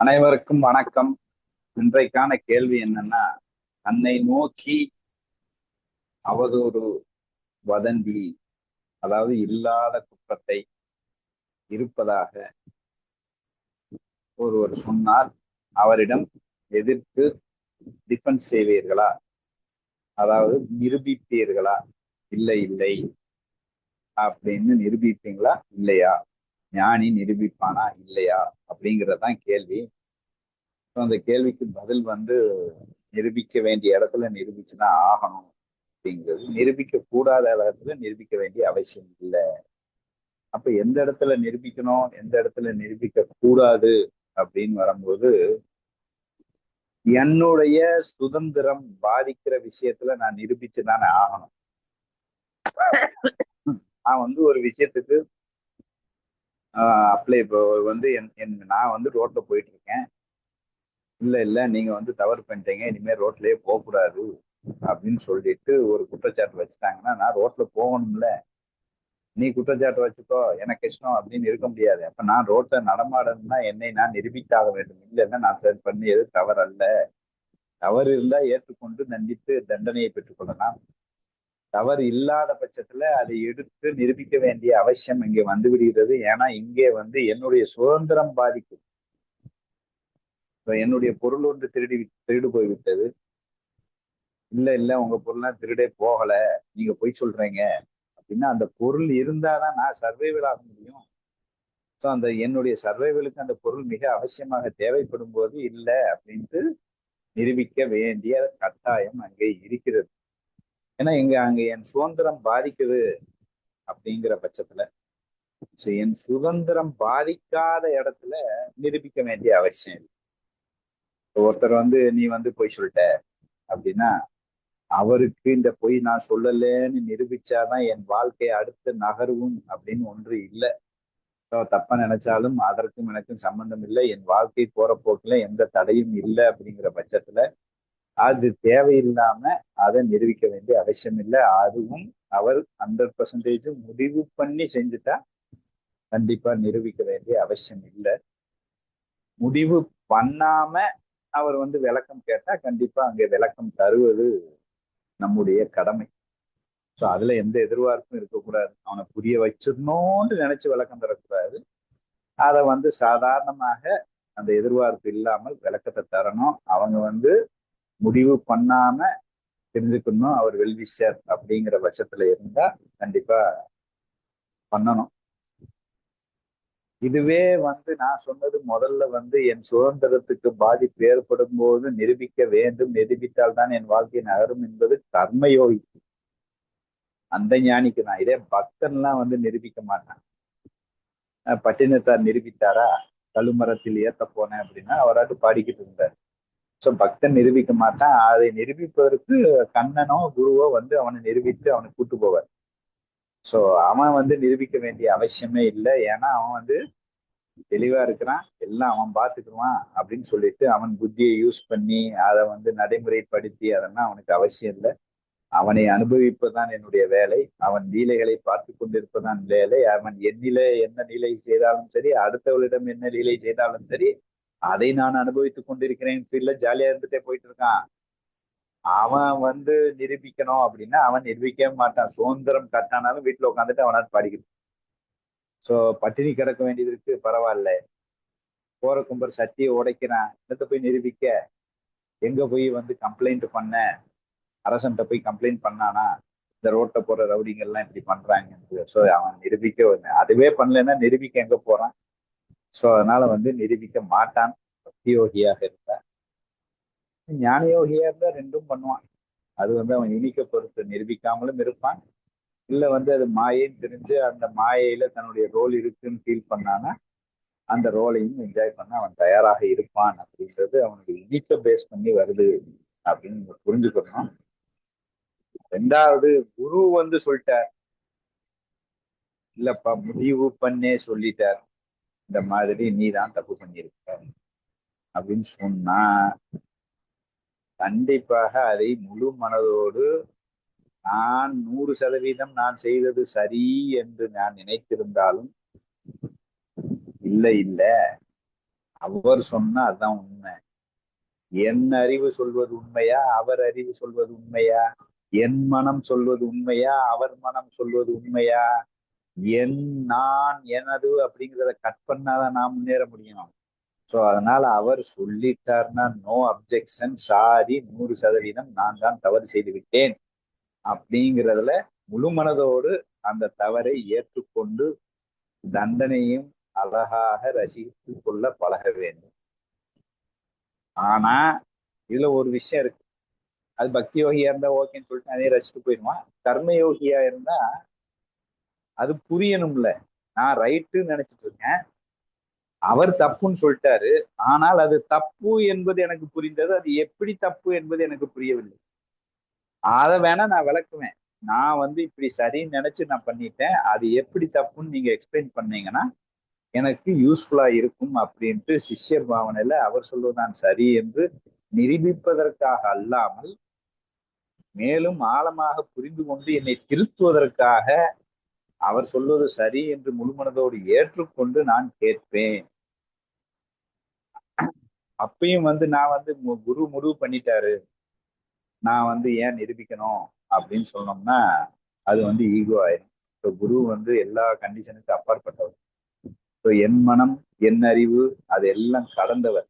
அனைவருக்கும் வணக்கம். இன்றைக்கான கேள்வி என்னன்னா, தன்னை நோக்கி அவதூறு, வதந்தி, அதாவது இல்லாத குற்றத்தை இருப்பதாக ஒருவர் சொன்னால் அவரிடம் எதிர்த்து டிஃபென்ஸ் செய்வீர்களா? அதாவது நிரூபிப்பீர்களா? இல்லை இல்லை அப்படின்னு நிரூபிப்பீங்களா இல்லையா? ஞானி நிரூபிப்பானா இல்லையா அப்படிங்கறதுதான் கேள்வி. அந்த கேள்விக்கு பதில் வந்து நிரூபிக்க வேண்டிய இடத்துல நிரூபிச்சுதான் ஆகணும். அப்படிங்கிறது நிரூபிக்க கூடாத இடத்துல நிரூபிக்க வேண்டிய அவசியம் இல்லை. அப்ப எந்த இடத்துல நிரூபிக்கணும், எந்த இடத்துல நிரூபிக்க கூடாது அப்படின்னு வரும்போது, என்னுடைய சுதந்திரம் பாதிக்கிற விஷயத்துல நான் நிரூபிச்சுதானே ஆகணும். நான் வந்து ஒரு விஷயத்துக்கு அப்ளை இப்போ வந்து நான் வந்து ரோட்ல போயிட்டு இருக்கேன். இல்ல இல்ல நீங்க வந்து தவறு பண்ணிட்டீங்க, இனிமேல் ரோட்லயே போக கூடாது அப்படின்னு சொல்லிட்டு ஒரு குற்றச்சாட்டு வச்சுட்டாங்கன்னா நான் ரோட்ல போகணும்ல. நீ குற்றச்சாட்டு வச்சுக்கோ, எனக்கு இஷ்டம் அப்படின்னு இருக்க முடியாது. அப்ப நான் ரோட்ல நடமாடணும்னா என்னை நான் நிரூபித்தாக வேண்டும். இல்லைன்னா நான் பண்ணியது தவறு அல்ல. தவறு இருந்தா ஏற்றுக்கொண்டு தண்டித்து தண்டனையை பெற்றுக் கொள்ளலாம். தவறு இல்லாத பட்சத்துல அதை எடுத்து நிரூபிக்க வேண்டிய அவசியம் இங்கே வந்து விடுகிறது. ஏன்னா இங்கே வந்து என்னுடைய சுதந்திரம் பாதிக்கும். என்னுடைய பொருள் ஒன்று திருடு போய்விட்டது. இல்ல இல்ல உங்க பொருள்லாம் திருடே போகல, நீங்க பொய் சொல்றீங்க அப்படின்னா அந்த பொருள் இருந்தாதான் நான் சர்வைவல் ஆக முடியும். ஸோ அந்த என்னுடைய சர்வைவலுக்கு அந்த பொருள் மிக அவசியமாக தேவைப்படும் போது இல்லை அப்படின்ட்டு நிரூபிக்க வேண்டிய கட்டாயம் அங்கே இருக்கிறது. ஏன்னா அங்க என் சுதந்திரம் பாதிக்குது அப்படிங்கிற பட்சத்துல, என் சுதந்திரம் பாதிக்காத இடத்துல நிரூபிக்க வேண்டிய அவசியம் இல்லை. ஒருத்தர் வந்து நீ வந்து பொய் சொல்லிட்ட அப்படின்னா அவருக்கு இந்த பொய் நான் சொல்லலன்னு நிரூபிச்சாதான் என் வாழ்க்கை அடுத்து நகருவும் அப்படின்னு ஒன்று இல்லை. தப்பா நினைச்சாலும் அதற்கும் எனக்கும் சம்பந்தம் இல்லை. என் வாழ்க்கை போற போக்குல எந்த தடையும் இல்லை அப்படிங்கிற பட்சத்துல அது தேவையில்லாம அதை நிரூபிக்க வேண்டிய அவசியம் இல்லை. அதுவும் அவர் 100% முடிவு பண்ணி செஞ்சுட்டா கண்டிப்பா நிரூபிக்க வேண்டிய அவசியம் இல்லை. முடிவு பண்ணாம அவர் வந்து விளக்கம் கேட்டா கண்டிப்பா அங்கே விளக்கம் தருவது நம்முடைய கடமை. ஸோ அதுல எந்த எதிர்பார்ப்பும் இருக்கக்கூடாது. அவனை புரிய வச்சிடணும்னு நினைச்சு விளக்கம் தரக்கூடாது. அதை வந்து சாதாரணமாக அந்த எதிர்பார்ப்பு இல்லாமல் விளக்கத்தை தரணும். அவங்க வந்து முடிவு பண்ணாம தெரிஞ்சுக்கணும் அவர் வெல்விஷர் அப்படிங்கிற பட்சத்துல இருந்தா கண்டிப்பா பண்ணணும். இதுவே வந்து நான் சொன்னது முதல்ல வந்து என் சுதந்திரத்துக்கு பாதிப்பு ஏற்படும் போது நிரூபிக்க வேண்டும், நிரூபித்தால் தான் என் வாழ்க்கை நகரும் என்பது கர்மயோகி, அந்த ஞானிக்கு தான். இதே பக்தன்லாம் வந்து நிரூபிக்க மாட்டான். பட்டினத்தார் நிரூபித்தாரா? கழுமரத்தில் ஏத்த போனேன் அப்படின்னா அவராட்டு பாடிக்கிட்டு இருந்தார். ஸோ பக்தன் நிரூபிக்க மாட்டான். அதை நிரூபிப்பதற்கு கண்ணனோ குருவோ வந்து அவனை நிரூபித்து அவனை கூட்டு போவார். ஸோ அவன் வந்து நிரூபிக்க வேண்டிய அவசியமே இல்லை. ஏன்னா அவன் வந்து தெளிவா இருக்கிறான், எல்லாம் அவன் பார்த்துக்குவான் அப்படின்னு சொல்லிட்டு அவன் புத்தியை யூஸ் பண்ணி அதை வந்து நடைமுறைப்படுத்தி அதெல்லாம் அவனுக்கு அவசியம் இல்லை. அவனை அனுபவிப்பதுதான் என்னுடைய வேலை. அவன் லீலைகளை பார்த்து கொண்டிருப்பதான் வேலை. அவன் என்னிலே என்ன லீலை செய்தாலும் சரி, அடுத்தவளிடம் என்ன லீலை செய்தாலும் சரி, அதை நான் அனுபவித்துக் கொண்டிருக்கிறேன். ஃபீல்ட்ல ஜாலியா இருந்துட்டே போயிட்டு இருக்கான். அவன் வந்து நிரூபிக்கணும் அப்படின்னா அவன் நிரூபிக்கவே மாட்டான். சுதந்திரம் கட்டானாலும் வீட்டுல உட்காந்துட்டு அவனால பாடிக்கிட்டு. சோ பட்டினி கிடக்க வேண்டியது இருக்கு, பரவாயில்ல. போற கும்பர் சட்டியை உடைக்கிறான், இடத்த போய் நிரூபிக்க. எங்க போய் வந்து கம்ப்ளைண்ட் பண்ண, அரசன்ட்ட போய் கம்ப்ளைண்ட் பண்ணானா இந்த ரோட்ல போற ரவுடிங்க எல்லாம் இப்படி பண்றாங்க. சோ அவன் நிரூபிக்க அதுவே பண்ணலன்னா நிரூபிக்க எங்க போறான்? சோ அதனால வந்து நிரூபிக்க மாட்டான். பக்தி யோகியாக இருந்தா. ஞான யோகியா இருந்தா ரெண்டும் பண்ணுவான். அது வந்து அவன் இனிக்க பொறுத்து நிரூபிக்காமலும் இருப்பான். இல்ல வந்து அது மாயைன்னு தெரிஞ்சு அந்த மாயையில தன்னுடைய ரோல் இருக்குன்னு ஃபீல் பண்ணானா அந்த ரோலையும் என்ஜாய் பண்ண அவன் தயாராக இருப்பான். அப்படின்றது அவனுக்கு இனிக்க பேஸ் பண்ணி வருது அப்படின்னு புரிஞ்சுக்கணும். ரெண்டாவது, குரு வந்து சொல்லிட்டார், இல்லப்பா முடிவு பண்ணே சொல்லிட்டார், இந்த மாதிரி நீ தான் தப்பு பண்ணியிருக்க அப்படின்னு சொன்னா கண்டிப்பாக அதை முழு மனதோடு நான் 100% நான் செய்தது சரி என்று நான் நினைத்திருந்தாலும் இல்லை இல்லை அவர் சொன்னா அதுதான் உண்மை. என் அறிவு சொல்வது உண்மையா, அவர் அறிவு சொல்வது உண்மையா, என் மனம் சொல்வது உண்மையா, அவர் மனம் சொல்வது உண்மையா, என் நான் எனது அப்படிங்கிறத கட் பண்ணாதான் நான் முன்னேற முடியும். சோ அதனால அவர் சொல்லிட்டார்னா நோ அப்ஜெக்ஷன், சாரி, 100% நான் தான் தவறு செய்து விட்டேன் அப்படிங்கிறதுல முழு மனதோடு அந்த தவறை ஏற்றுக்கொண்டு தண்டனையும் அழகாக ரசித்து கொள்ள பழக வேண்டும். ஆனா இதுல ஒரு விஷயம் இருக்கு. அது பக்தி யோகியா இருந்தா ஓகேன்னு சொல்லிட்டு அதே ரசிச்சுட்டு போயிடுவான். கர்ம யோகியா இருந்தா அது புரியணும்ல. நான் ரைட்டுன்னு நினைச்சிட்டு இருக்கேன், அவர் தப்புன்னு சொல்லிட்டாரு, ஆனால் அது தப்பு என்பது எனக்கு புரிந்தது, அது எப்படி தப்பு என்பது எனக்கு புரியவில்லை. அதை வேணா நான் விளக்குவேன். நான் வந்து இப்படி சரின்னு நினைச்சு நான் பண்ணிட்டேன், அது எப்படி தப்புன்னு நீங்க எக்ஸ்பிளைன் பண்ணீங்கன்னா எனக்கு யூஸ்ஃபுல்லா இருக்கும் அப்படின்ட்டு சிஷ்யர் பாவனையில அவர் சொல்வதுதான் சரி என்று நிரூபிப்பதற்காக அல்லாமல், மேலும் ஆழமாக புரிந்து கொண்டு என்னை திருத்துவதற்காக அவர் சொல்வது சரி என்று முழுமனதோடு ஏற்றுக்கொண்டு நான் கேட்பேன். அப்பயும் வந்து நான் வந்து குரு முடிவு பண்ணிட்டாரு, நான் வந்து ஏன் நிரூபிக்கணும் அப்படின்னு சொன்னோம்னா அது வந்து ஈகோ ஆயிடும். இப்போ குரு வந்து எல்லா கண்டிஷனுக்கும் அப்பாற்பட்டவர். ஸோ என் மனம், என் அறிவு அது எல்லாம் கடந்தவர்.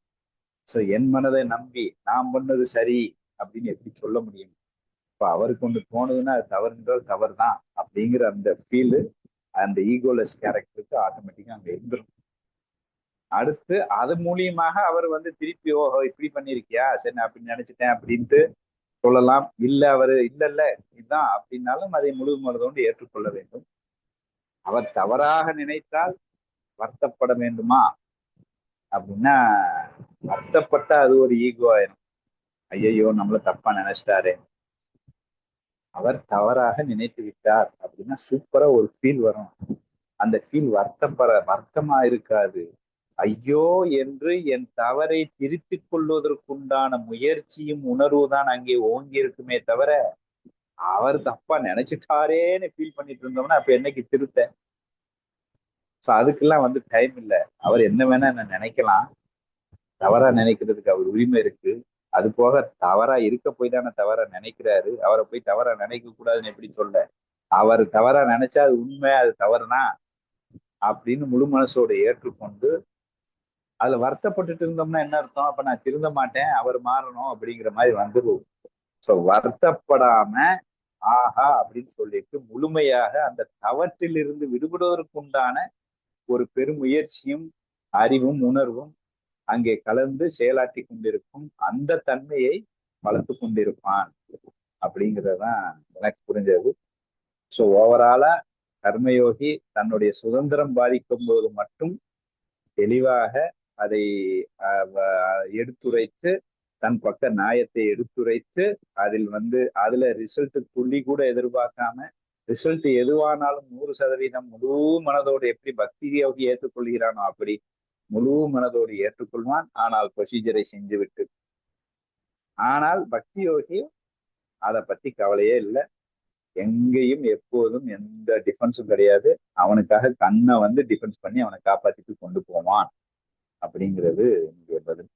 ஸோ என் மனதை நம்பி நான் பண்ணது சரி அப்படின்னு எப்படி சொல்ல முடியும்? இப்போ அவருக்கு ஒன்று தோணுதுன்னா அது தவறுன்றால் தவறு தான் அப்படிங்கிற அந்த ஃபீலு அந்த ஈகோலெஸ் கேரக்டருக்கு ஆட்டோமேட்டிக்கா அங்க இருந்துடும். அடுத்து அது மூலியமாக அவர் வந்து திருப்பி ஓஹோ இப்படி பண்ணிருக்கியா, சரி நான் அப்படி நினைச்சிட்டேன் அப்படின்ட்டு சொல்லலாம். இல்ல அவரு இல்ல இல்ல இதுதான் அப்படின்னாலும் அதை முழு மனதோடு ஏற்றுக்கொள்ள வேண்டும். அவர் தவறாக நினைத்தால் வருத்தப்பட வேண்டுமா அப்படின்னா, வருத்தப்பட்டா அது ஒரு ஈகோ ஆயிரும். ஐயையோ நம்மள தப்பா நினைச்சிட்டாரு, அவர் தவறாக நினைத்து விட்டார் அப்படின்னா சூப்பரா ஒரு ஃபீல் வரும். அந்த ஃபீல் வருத்தமா இருக்காது. ஐயோ என்று என் தவறை திருத்திக் கொள்வதற்குண்டான முயற்சியும் உணர்வுதான் அங்கே ஓங்கி இருக்குமே தவிர, அவர் தப்பா நினைச்சிட்டாரேன்னு ஃபீல் பண்ணிட்டு இருந்தோம்னா அப்ப என்னைக்கு திருத்த? சோ அதுக்கெல்லாம் வந்து டைம் இல்ல. அவர் என்ன வேணா என்ன நினைக்கலாம், தவறா நினைக்கிறதுக்கு அவர் உரிமை இருக்கு. அது போக தவறா இருக்க போய் தானே தவறா நினைக்கிறாரு, அவரை போய் தவறா நினைக்க கூடாதுன்னு எப்படி சொல்ல? அவர் தவறா நினைச்சா அது உண்மை, அது தவறுதான் அப்படின்னு முழு மனசோட ஏற்றுக்கொண்டு அதுல வருத்தப்பட்டுட்டு இருந்தோம்னா என்ன அர்த்தம்? அப்ப நான் திருந்த மாட்டேன், அவர் மாறணும் அப்படிங்கிற மாதிரி வந்துடும். சோ வருத்தப்படாம ஆஹா அப்படின்னு சொல்லிட்டு முழுமையாக அந்த தவற்றில் இருந்து விடுபடுவதற்குண்டான ஒரு பெருமுயற்சியும் அறிவும் உணர்வும் அங்கே கலந்து செயலாற்றி கொண்டிருக்கும். அந்த தன்மையை வளர்த்து கொண்டிருப்பான் அப்படிங்கிறதுதான் எனக்கு புரிஞ்சது. ஸோ ஓவராலா கர்மயோகி தன்னுடைய சுதந்திரம் பாதிக்கும் போது மட்டும் தெளிவாக அதை எடுத்துரைத்து தன் பக்க நியாயத்தை எடுத்துரைத்து அதில் வந்து அதுல ரிசல்ட் துள்ளி கூட எதிர்பார்க்காம ரிசல்ட் எதுவானாலும் 100% முழு மனதோடு எப்படி பக்தி யோகி ஏற்றுக்கொள்கிறானோ அப்படி முழு மனதோடு ஏற்றுக்கொள்வான். ஆனால் ப்ரொசீஜரை செஞ்சு விட்டு. ஆனால் பக்தி யோகி அதை பத்தி கவலையே இல்லை. எங்கேயும் எப்போதும் எந்த டிஃபென்ஸும் கிடையாது. அவனுக்காக கண்ணை வந்து டிஃபென்ஸ் பண்ணி அவனை காப்பாத்திட்டு கொண்டு போவான் அப்படிங்கிறது இங்கே பதில்.